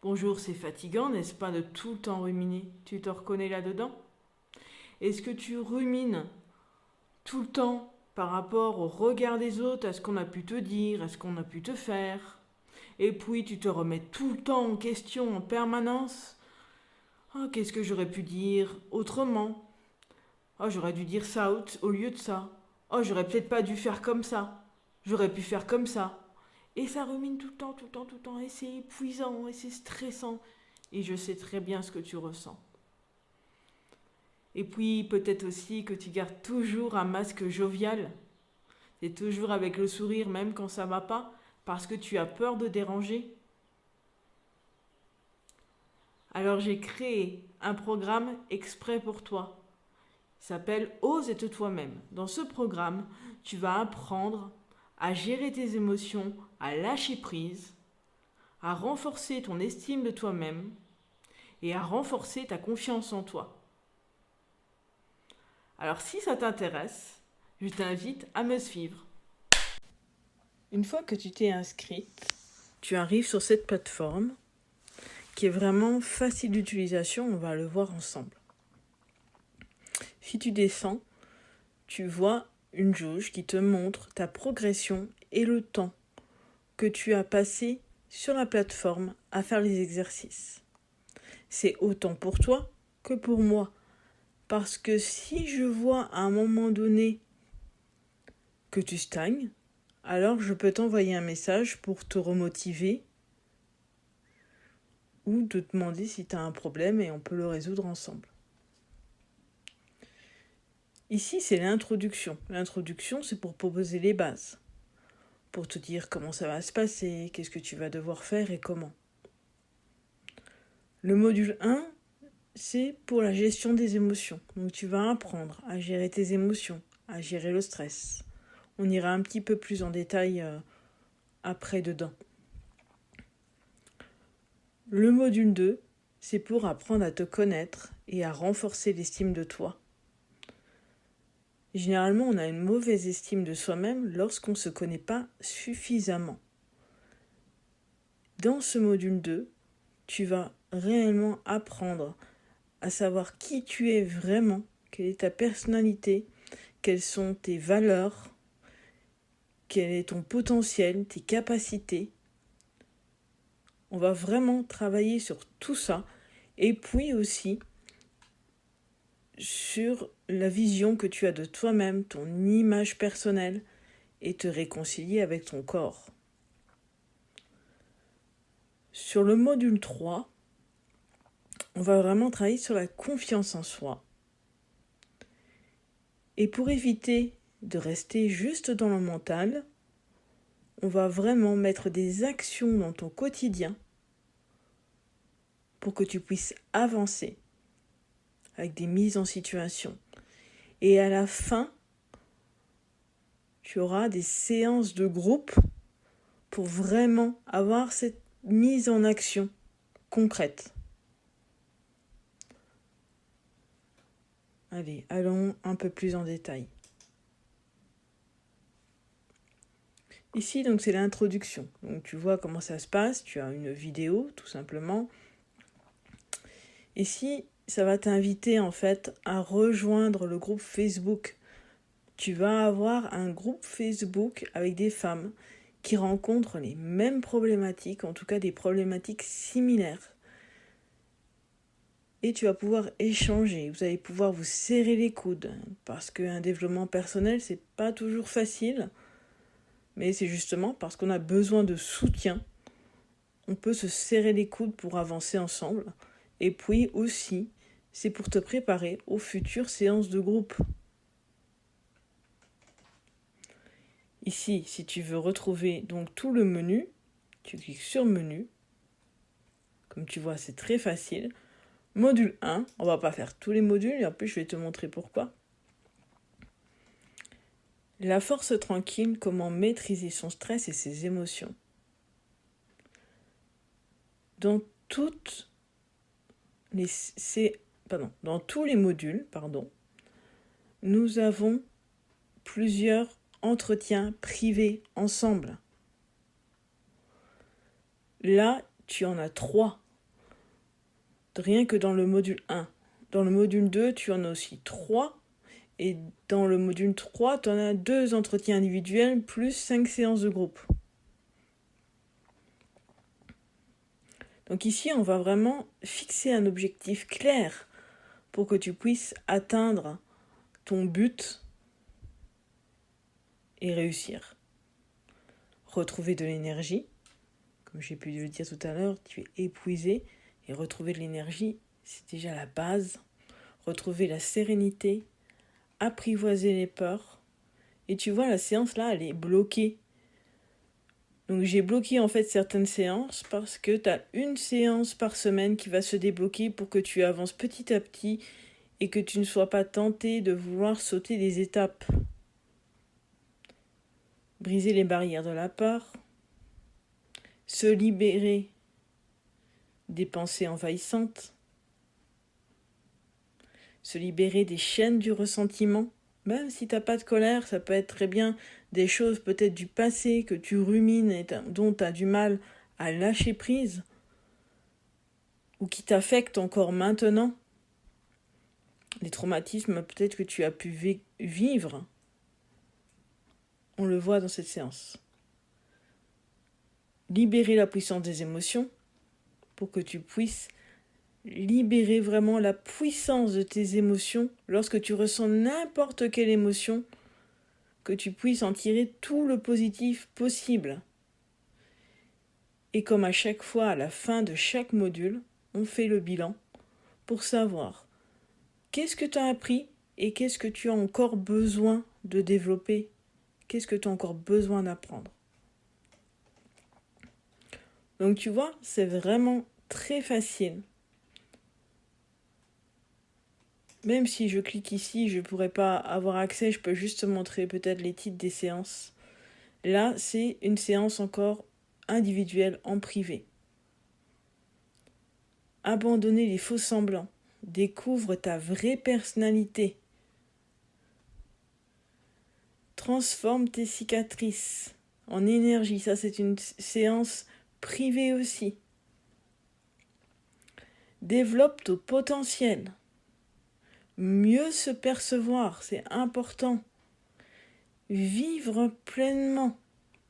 Bonjour, c'est fatigant, n'est-ce pas, de tout le temps ruminer? Tu te reconnais là-dedans? Est-ce que tu rumines tout le temps par rapport au regard des autres, à ce qu'on a pu te dire, à ce qu'on a pu te faire? Et puis tu te remets tout le temps en question en permanence? Ah, qu'est-ce que j'aurais pu dire autrement? Oh, j'aurais dû dire ça au lieu de ça. Oh, j'aurais peut-être pas dû faire comme ça. J'aurais pu faire comme ça. Et ça rumine tout le temps, tout le temps, tout le temps. Et c'est épuisant, et c'est stressant. Et je sais très bien ce que tu ressens. Et puis peut-être aussi que tu gardes toujours un masque jovial. Tu es toujours avec le sourire même quand ça va pas, parce que tu as peur de déranger. Alors j'ai créé un programme exprès pour toi. Il s'appelle Ose être toi-même. Dans ce programme, tu vas apprendre à gérer tes émotions, à lâcher prise, à renforcer ton estime de toi-même et à renforcer ta confiance en toi. Alors si ça t'intéresse, je t'invite à me suivre. Une fois que tu t'es inscrite, tu arrives sur cette plateforme qui est vraiment facile d'utilisation, on va le voir ensemble. Si tu descends, tu vois une jauge qui te montre ta progression et le temps que tu as passé sur la plateforme à faire les exercices. C'est autant pour toi que pour moi. Parce que si je vois à un moment donné que tu stagnes, alors je peux t'envoyer un message pour te remotiver ou te demander si tu as un problème et on peut le résoudre ensemble. Ici, c'est l'introduction. L'introduction, c'est pour proposer les bases, pour te dire comment ça va se passer, qu'est-ce que tu vas devoir faire et comment. Le module 1, c'est pour la gestion des émotions. Donc tu vas apprendre à gérer tes émotions, à gérer le stress. On ira un petit peu plus en détail après dedans. Le module 2, c'est pour apprendre à te connaître et à renforcer l'estime de toi. Généralement, on a une mauvaise estime de soi-même lorsqu'on ne se connaît pas suffisamment. Dans ce module 2, tu vas réellement apprendre à savoir qui tu es vraiment, quelle est ta personnalité, quelles sont tes valeurs, quel est ton potentiel, tes capacités. On va vraiment travailler sur tout ça et puis aussi sur la vision que tu as de toi-même, ton image personnelle et te réconcilier avec ton corps. Sur le module 3, on va vraiment travailler sur la confiance en soi. Et pour éviter de rester juste dans le mental, on va vraiment mettre des actions dans ton quotidien pour que tu puisses avancer avec des mises en situation. Et à la fin, tu auras des séances de groupe pour vraiment avoir cette mise en action concrète. Allez, allons un peu plus en détail. Ici, donc, c'est l'introduction. Donc, tu vois comment ça se passe. Tu as une vidéo, tout simplement. Ici, ça va t'inviter, en fait, à rejoindre le groupe Facebook. Tu vas avoir un groupe Facebook avec des femmes qui rencontrent les mêmes problématiques, en tout cas des problématiques similaires. Et tu vas pouvoir échanger, vous allez pouvoir vous serrer les coudes, parce qu'un développement personnel, c'est pas toujours facile. Mais c'est justement parce qu'on a besoin de soutien, on peut se serrer les coudes pour avancer ensemble. Et puis aussi, c'est pour te préparer aux futures séances de groupe. Ici, si tu veux retrouver donc tout le menu, tu cliques sur menu. Comme tu vois, c'est très facile. Module 1, on va pas faire tous les modules et en plus je vais te montrer pourquoi. La force tranquille, comment maîtriser son stress et ses émotions. Dans tous les modules, nous avons plusieurs entretiens privés ensemble. Là, tu en as 3 rien que dans le module 1. Dans le module 2, tu en as aussi 3. Et dans le module 3, tu en as 2 entretiens individuels plus 5 séances de groupe. Donc ici, on va vraiment fixer un objectif clair pour que tu puisses atteindre ton but et réussir. Retrouver de l'énergie. Comme j'ai pu le dire tout à l'heure, tu es épuisé. Et retrouver de l'énergie, c'est déjà la base. Retrouver la sérénité, apprivoiser les peurs. Et tu vois, la séance là, elle est bloquée. Donc j'ai bloqué en fait certaines séances parce que tu as une séance par semaine qui va se débloquer pour que tu avances petit à petit et que tu ne sois pas tenté de vouloir sauter des étapes. Briser les barrières de la peur, se libérer des pensées envahissantes, se libérer des chaînes du ressentiment. Même si tu n'as pas de colère, ça peut être très bien des choses peut-être du passé que tu rumines et dont tu as du mal à lâcher prise ou qui t'affectent encore maintenant. Les traumatismes peut-être que tu as pu vivre, on le voit dans cette séance. Libérer la puissance des émotions pour que tu puisses libérer vraiment la puissance de tes émotions lorsque tu ressens n'importe quelle émotion, que tu puisses en tirer tout le positif possible. Et comme à chaque fois, à la fin de chaque module, on fait le bilan pour savoir qu'est-ce que tu as appris et qu'est-ce que tu as encore besoin de développer, qu'est-ce que tu as encore besoin d'apprendre. Donc tu vois, c'est vraiment très facile. Même si je clique ici, je ne pourrais pas avoir accès, je peux juste te montrer peut-être les titres des séances. Là, c'est une séance encore individuelle en privé. Abandonner les faux semblants. Découvre ta vraie personnalité. Transforme tes cicatrices en énergie. Ça, c'est une séance privée aussi. Développe ton potentiel. Mieux se percevoir, c'est important. Vivre pleinement.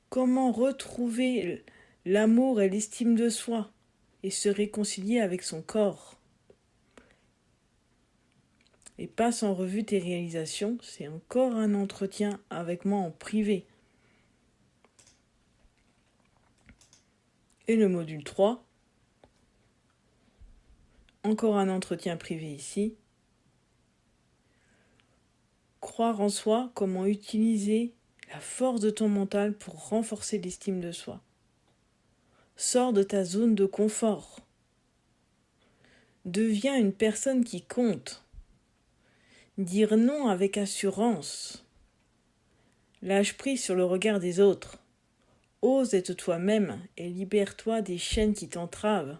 Comment retrouver l'amour et l'estime de soi et se réconcilier avec son corps. Et passe en revue tes réalisations, c'est encore un entretien avec moi en privé. Et le module 3, encore un entretien privé ici. Croire en soi, comment utiliser la force de ton mental pour renforcer l'estime de soi. Sors de ta zone de confort. Deviens une personne qui compte. Dire non avec assurance. Lâche prise sur le regard des autres. Ose être toi-même et libère-toi des chaînes qui t'entravent.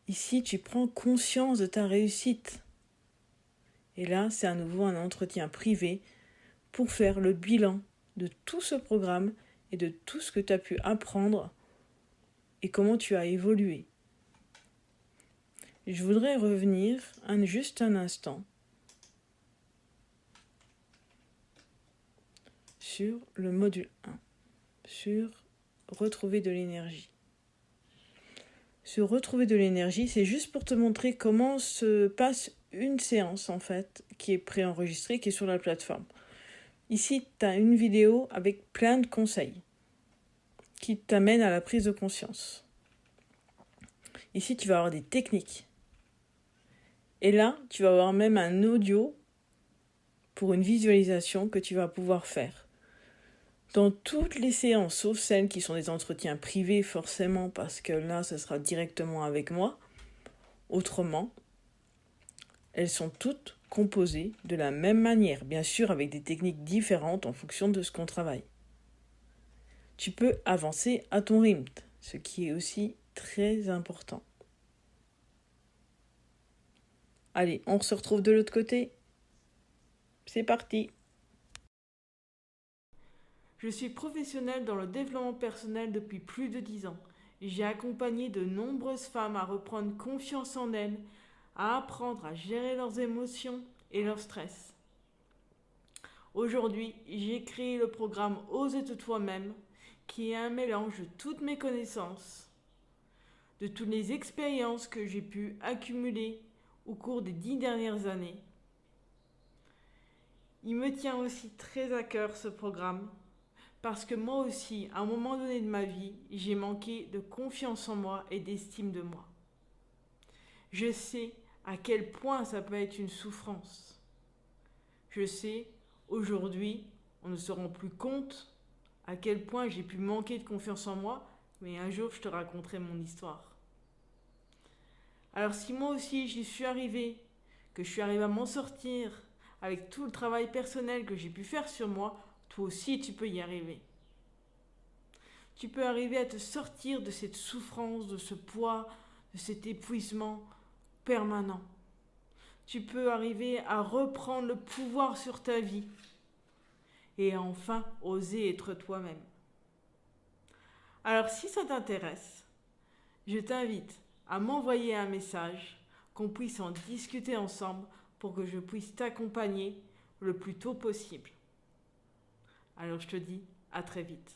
Ici, tu prends conscience de ta réussite. Et là, c'est à nouveau un entretien privé pour faire le bilan de tout ce programme et de tout ce que tu as pu apprendre et comment tu as évolué. Je voudrais revenir juste un instant sur le module 1, sur retrouver de l'énergie. Sur retrouver de l'énergie, c'est juste pour te montrer comment se passe une séance en fait, qui est préenregistrée, qui est sur la plateforme. Ici, tu as une vidéo avec plein de conseils qui t'amènent à la prise de conscience. Ici, tu vas avoir des techniques. Et là, tu vas avoir même un audio pour une visualisation que tu vas pouvoir faire. Dans toutes les séances, sauf celles qui sont des entretiens privés forcément, parce que là, ce sera directement avec moi. Autrement, elles sont toutes composées de la même manière, bien sûr avec des techniques différentes en fonction de ce qu'on travaille. Tu peux avancer à ton rythme, ce qui est aussi très important. Allez, on se retrouve de l'autre côté. C'est parti. Je suis professionnelle dans le développement personnel depuis plus de 10 ans j'ai accompagné de nombreuses femmes à reprendre confiance en elles, à apprendre à gérer leurs émotions et leur stress. Aujourd'hui, j'ai créé le programme Ose être toi-même, qui est un mélange de toutes mes connaissances, de toutes les expériences que j'ai pu accumuler au cours des 10 dernières années. Il me tient aussi très à cœur ce programme, parce que moi aussi, à un moment donné de ma vie, j'ai manqué de confiance en moi et d'estime de moi. Je sais à quel point ça peut être une souffrance. Je sais, aujourd'hui, on ne se rend plus compte à quel point j'ai pu manquer de confiance en moi, mais un jour je te raconterai mon histoire. Alors si moi aussi j'y suis arrivée, que je suis arrivée à m'en sortir avec tout le travail personnel que j'ai pu faire sur moi, toi aussi tu peux y arriver. Tu peux arriver à te sortir de cette souffrance, de ce poids, de cet épuisement permanent. Tu peux arriver à reprendre le pouvoir sur ta vie et enfin oser être toi-même. Alors si ça t'intéresse, je t'invite à m'envoyer un message, qu'on puisse en discuter ensemble pour que je puisse t'accompagner le plus tôt possible. Alors je te dis à très vite.